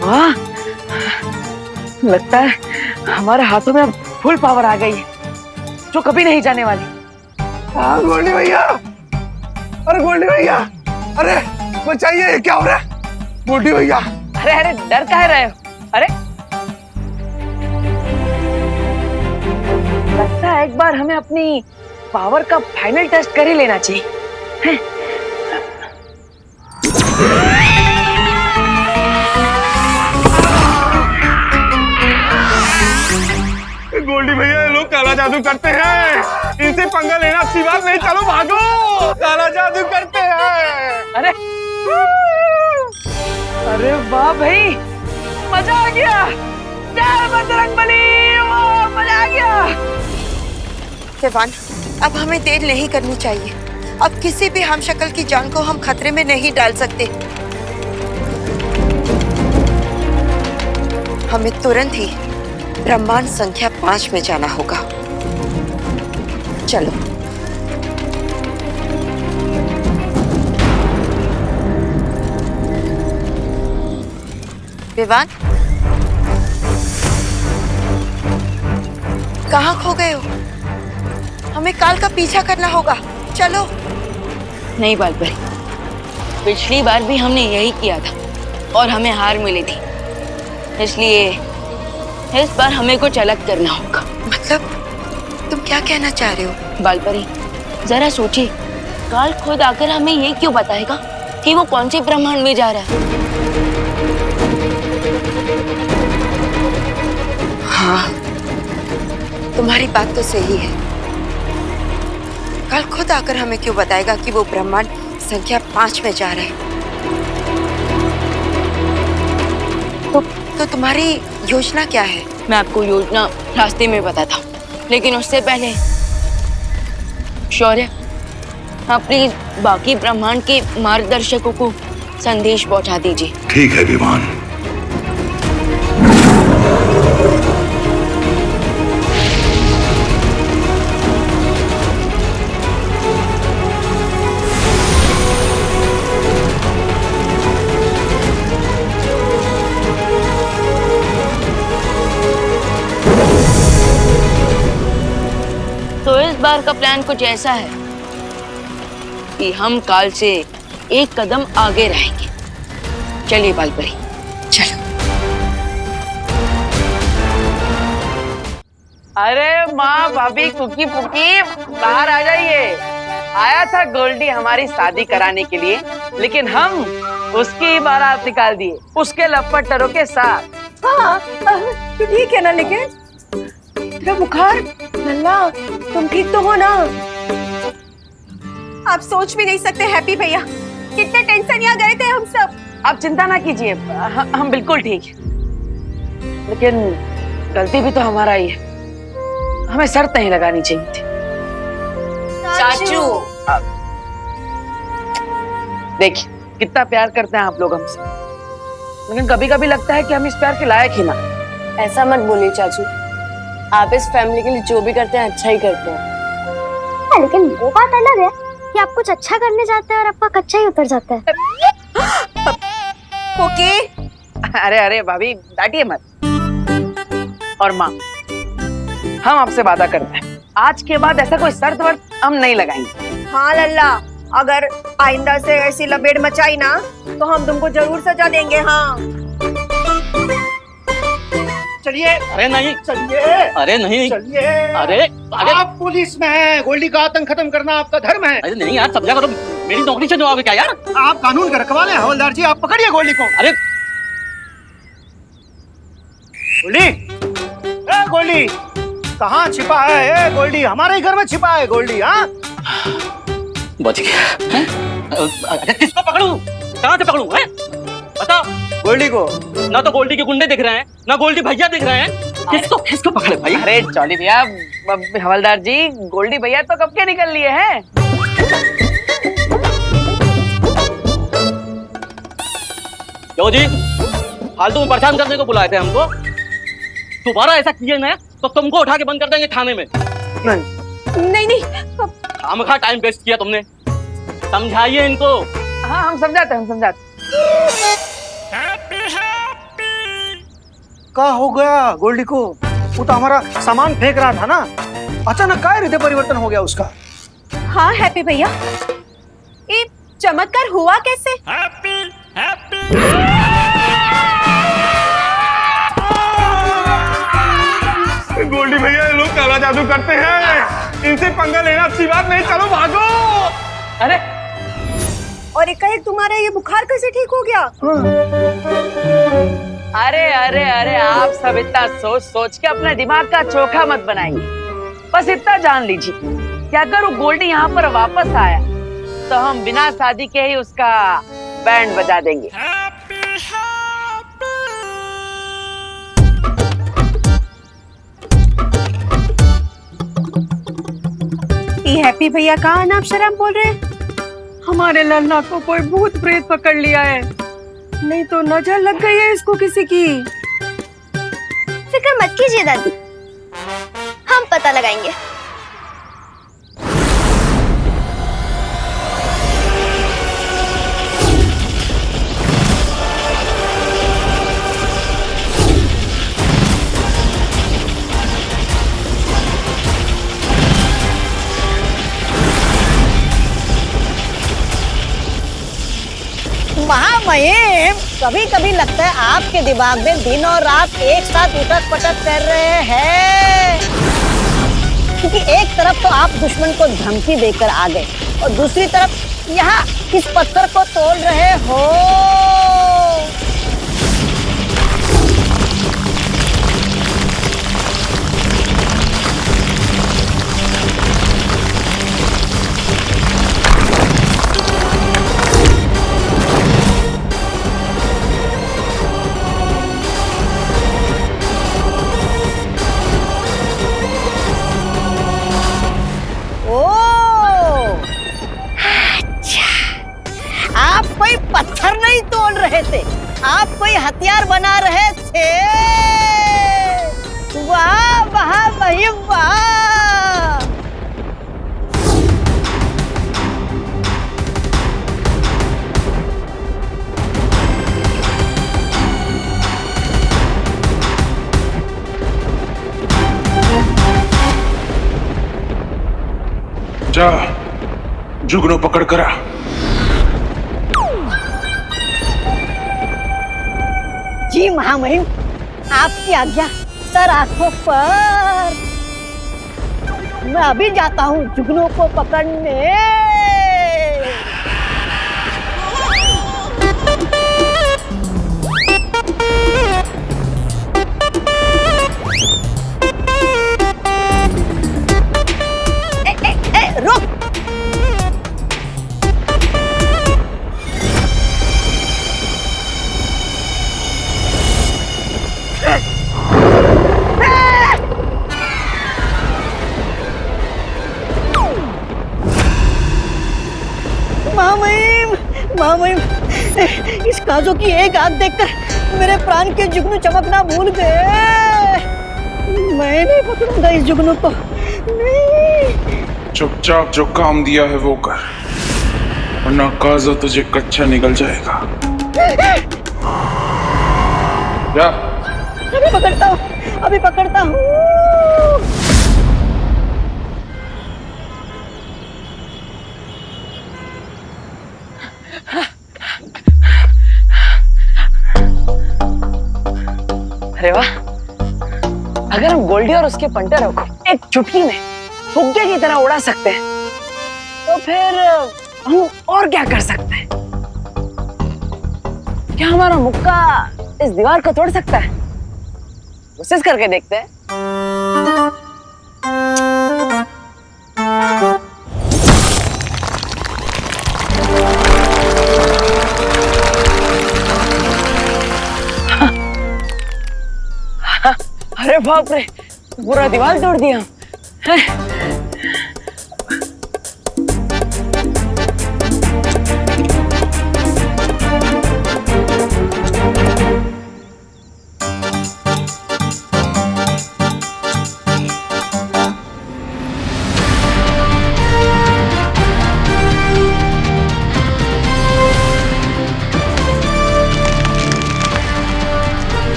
वाह, लगता है हमारे हाथों में अब फुल पावर आ गई है, जो कभी नहीं जाने वाली। हाँ गोल्डी भैया, अरे गोल्डी भैया, अरे बचाइए, क्या हो रहा है गोल्डी भैया? अरे अरे डर काहे रहे हो? अरे लगता है एक बार हमें अपनी पावर का फाइनल टेस्ट कर ही लेना चाहिए। गोल्डी भैया, ये लोग काला जादू करते हैं, इनसे पंगा लेना अच्छी बात नहीं। चलो भागो, काला जादू करते हैं। अरे अरे वाह भाई, मजा आ गया। जय बजरंगबली, मजा आ गया। देवान, अब हमें देर नहीं करनी चाहिए। अब किसी भी हम शक्ल की जान को हम खतरे में नहीं डाल सकते। हमें तुरंत ही ब्रह्मांड संख्या 5 में जाना होगा। चलो। विवान, कहाँ खो गए हो? हमें काल का पीछा करना होगा, चलो। नहीं बालपरी, पिछली बार भी हमने यही किया था और हमें हार मिली थी, इसलिए इस बार हमें कुछ अलग करना होगा। मतलब तुम क्या कहना चाह रहे हो? बालपरी, जरा सोचिए, काल खुद आकर हमें ये क्यों बताएगा कि वो कौन से ब्रह्मांड में जा रहा है? हाँ, तुम्हारी बात तो सही है। कल खुद आकर हमें क्यों बताएगा कि वो ब्रह्मांड संख्या 5 में जा रहा है? तो तुम्हारी योजना क्या है? मैं आपको योजना रास्ते में बताता हूँ, लेकिन उससे पहले शौर्य, आप प्लीज बाकी ब्रह्मांड के मार्गदर्शकों को संदेश पहुंचा दीजिए। ठीक है विमान। तो इस बार का प्लान कुछ ऐसा है कि हम काल से एक कदम आगे रहेंगे। चलिए बालपरी, चलो। अरे माँ, भाभी, कुकी पुकी, बाहर आ जाइए। आया था गोल्डी हमारी शादी कराने के लिए, लेकिन हम उसकी बारात निकाल दिए उसके लपटरों के साथ। हाँ, ठीक है ना, लेकिन तेरा बुखार, लल्ला, तुम ठीक तो हो ना? आप सोच भी नहीं सकते हैप्पी भैया, कितने टेंशन यहाँ गए थे हम सब। आप चिंता ना कीजिए, हम बिल्कुल ठीक हैं। लेकिन गलती भी तो हमारा ही है, हमें शर्त नहीं लगानी चाहिए थी। चाचू, देखिए कितना प्यार करते हैं आप लोग हमसे, लेकिन कभी कभी लगता है कि हम इस प्यार के लायक ही ना। ऐसा मत बोलिए चाचू, आप इस फैमिली के लिए जो भी करते हैं अच्छा ही करते हैं। लेकिन वो बात अलग है कि आप कुछ अच्छा करने जाते हैं और आपका कच्चा ही उतर जाता है। ओके। अरे अरे भाभी, डांटिए मत। और माँ, हम आपसे वादा करते हैं, आज के बाद ऐसा कोई शर्त वर्त हम नहीं लगाएंगे। हाँ लल्ला, अगर आइंदा से ऐसी लपेट मचाई ना तो हम तुमको जरूर सजा देंगे। हाँ चलिए। अरे नहीं, चलिए। अरे नहीं, चलिए। अरे आप पुलिस में हैं, गोल्डी का आतंक खत्म करना आपका धर्म है। अरे नहीं यार, समझा करो, मेरी नौकरी से जवाब है क्या यार? आप कानून का रखवाले हैं हवलदार जी, आप पकड़िए गोल्डी को। अरे गोल्डी, ए गोल्डी, कहाँ छिपा है? ए गोल्डी, हमारे ही घर में छिपा है गोल्डी। हाँ, बच गया। किसको पकड़ूं? कहाँ से पकड़ूं? बता। गोल्डी को। ना तो गोल्डी के गुंडे दिख रहे हैं, ना गोल्डी भैया दिख रहे हैं। किसको पकड़े भाई? अरे चौली भैया, हवलदार जी, गोल्डी भैया तो कब के निकल लिए हैं। क्यों जी, फालतू में परेशान करने को बुलाए थे हमको? दोबारा ऐसा किए ना तो तुमको उठा के बंद कर देंगे थाने में। नहीं। खामखा टाइम वेस्ट किया तुमने, समझाइए इनको। हाँ, हम समझाते। क्या हो गया गोल्डी को? वो तो हमारा सामान फेंक रहा था ना, अचानक क्या हृदय परिवर्तन हो गया उसका? हाँ हैप्पी भैया, ये चमत्कार हुआ कैसे? गोल्डी भैया, ये लोग काला जादू करते हैं, इनसे पंगा लेना अच्छी बात नहीं। चलो भागो। अरे और एक तुम्हारा ये बुखार कैसे ठीक हो गया? अरे आप सब इतना सोच के अपने दिमाग का चोखा मत बनाइए। बस इतना जान लीजिए कि अगर वो गोल्डी यहाँ पर वापस आया तो हम बिना शादी के ही उसका बैंड बजा देंगे। ये हैप्पी भैया कहाँ नाम शराब बोल रहे हैं? हमारे लल्ला को कोई भूत प्रेत पकड़ लिया है, नहीं तो नजर लग गई है इसको किसी की। फिक्र मत कीजिए दादी, हम पता लगाएंगे। महामहिम, कभी कभी लगता है आपके दिमाग में दिन और रात एक साथ उठक पटक कर रहे हैं, क्योंकि एक तरफ तो आप दुश्मन को धमकी देकर आ गए और दूसरी तरफ यहाँ इस पत्थर को तोड़ रहे हो। आप कोई पत्थर नहीं तोड़ रहे थे, आप कोई हथियार बना रहे थे। वाह वाह भाई वाह। जा जुगनू पकड़ करा। जी महामहिम, आपकी आज्ञा सर आंखों पर। मैं अभी जाता हूँ जुगनू को पकड़ने। रुक। महामहिम, इस काजों की एक आग देखकर मेरे प्राण के जुगनू चमकना भूल गए। मैं नहीं पकड़ूंगा इस जुगनू को, नहीं। चुपचाप जो काम दिया है वो कर, वरना काजो तुझे कच्चा निकल जाएगा। जा। अभी पकड़ता हूँ, अभी पकड़ता हूँ। अरे वाह, अगर हम गोल्डी और उसके पंटरों को एक चुटकी में फुग्गे की तरह उड़ा सकते हैं, तो फिर हम और क्या कर सकते हैं? क्या हमारा मुक्का इस दीवार को तोड़ सकता है? कोशिश करके देखते हैं। अरे बाप रे, पूरा दीवार तोड़ दिया।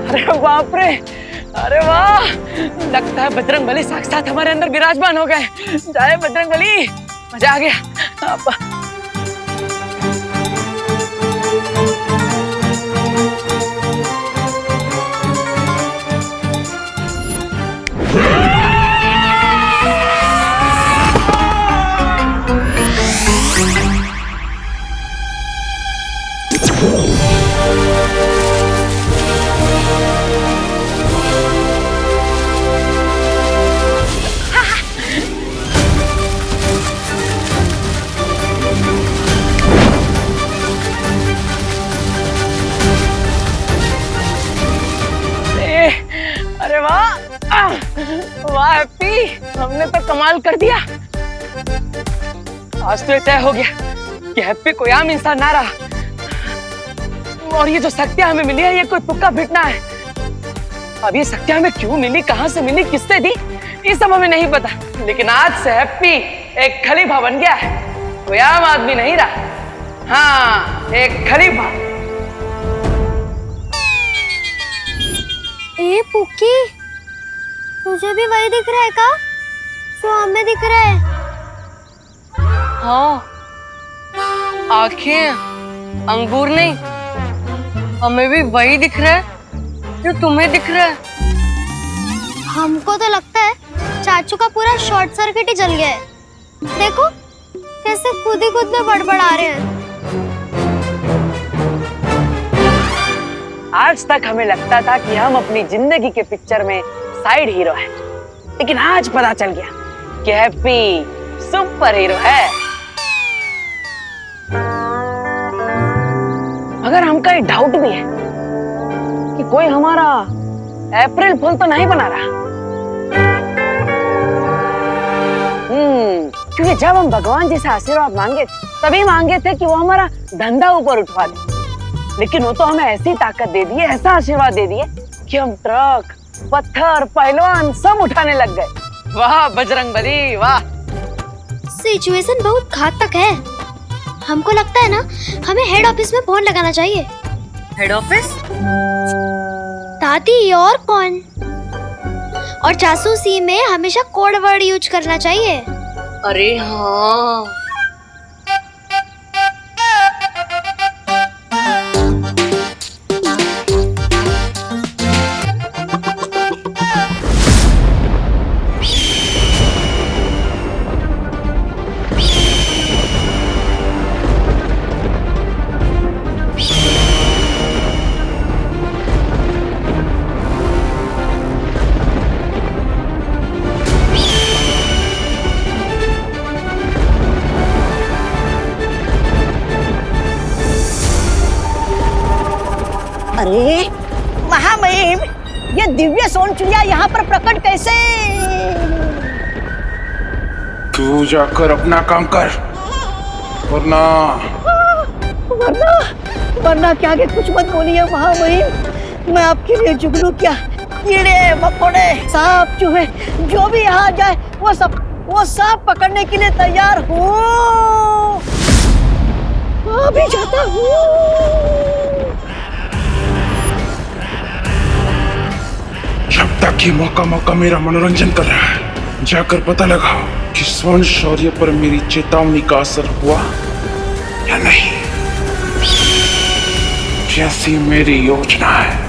अरे बाप रे, अरे वाह, लगता है बजरंगबली साक्षात हमारे अंदर विराजमान हो गए। जय बजरंगबली, मजा आ गया। अरे वाह, वाह हैप्पी, हमने तो कमाल कर दिया। आज तो ये तय हो गया कि हैप्पी कोई आम इंसान ना रहा, और ये जो शक्तियां हमें मिली है ये कोई तुक्का फिटना है। अब ये शक्तियां हमें क्यों मिली, कहां से मिली, किससे दी, ये सब हमें नहीं पता, लेकिन आज से हैप्पी एक खलीफा बन गया है, कोई आम आदमी नहीं रहा। हाँ, एक खलीफा। ए पुक्की, तुझे भी वही दिख रहा है का जो हमें दिख रहा है? हाँ, आंखें अंगूर नहीं, हमें भी वही दिख रहा है जो तुम्हें दिख रहा है। हमको तो लगता है चाचू का पूरा शॉर्ट सर्किट ही जल गया है। देखो कैसे खुद ही खुद में बड़बड़ा रहे हैं। आज तक हमें लगता था कि हम अपनी जिंदगी के पिक्चर में साइड हीरो हैं, लेकिन आज पता चल गया कि हैप्पी सुपर हीरो है। मगर हमका एक डाउट भी है कि कोई हमारा अप्रैल फूल तो नहीं बना रहा। क्योंकि जब हम भगवान जी से आशीर्वाद मांगे तभी मांगे थे कि वो हमारा धंधा ऊपर उठवा दे, लेकिन वो तो हमें ऐसी ताकत दे दी है, ऐसा आशीर्वाद दे दिए कि हम ट्रक, पत्थर, पहलवान सब उठाने लग गए। वाह बजरंगबली वाह। सिचुएशन बहुत घातक है। हमको लगता है ना हमें हेड ऑफिस में फोन लगाना चाहिए। Head office? दादी और कौन? और जासूसी में हमेशा कोड वर्ड यूज करना चाहिए। अरे हाँ, अरे महामहिम, ये दिव्य सोन चिड़िया यहाँ पर प्रकट कैसे? तू जाकर अपना काम कर, वरना वरना क्या के कुछ मत बोलिए महामहिम। मैं आपके लिए जुगनू क्या, कीड़े मकोड़े सांप चूहे जो भी यहाँ जाए वो सब पकड़ने के लिए तैयार हूँ। अभी जाता हूँ। जब तक ये मौका मेरा मनोरंजन कर रहा है, जाकर पता लगाओ कि स्वर्ण शौर्य पर मेरी चेतावनी का असर हुआ या नहीं। जैसी मेरी योजना है